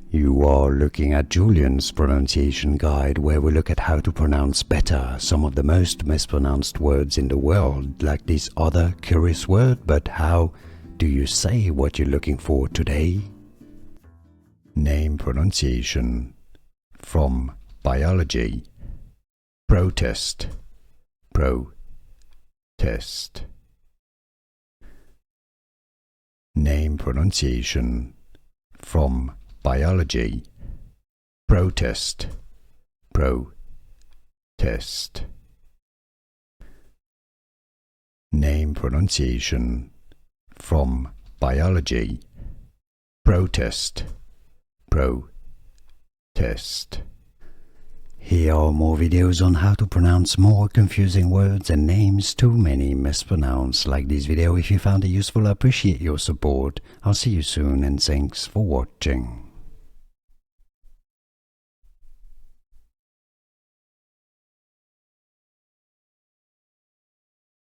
You are looking at Julian's pronunciation guide, where we look at how to pronounce better some of the most mispronounced words in the world, like this other curious word. But how do you say what you're looking for today? Name pronunciation. From biology. Protist. Protest. Name pronunciation. From biology. Protist. Protest. Name pronunciation. From biology. Protist. Protest. Here are more videos on how to pronounce more confusing words and names too many mispronounced. Like this video if you found it useful. I appreciate your support. I'll see you soon and thanks for watching.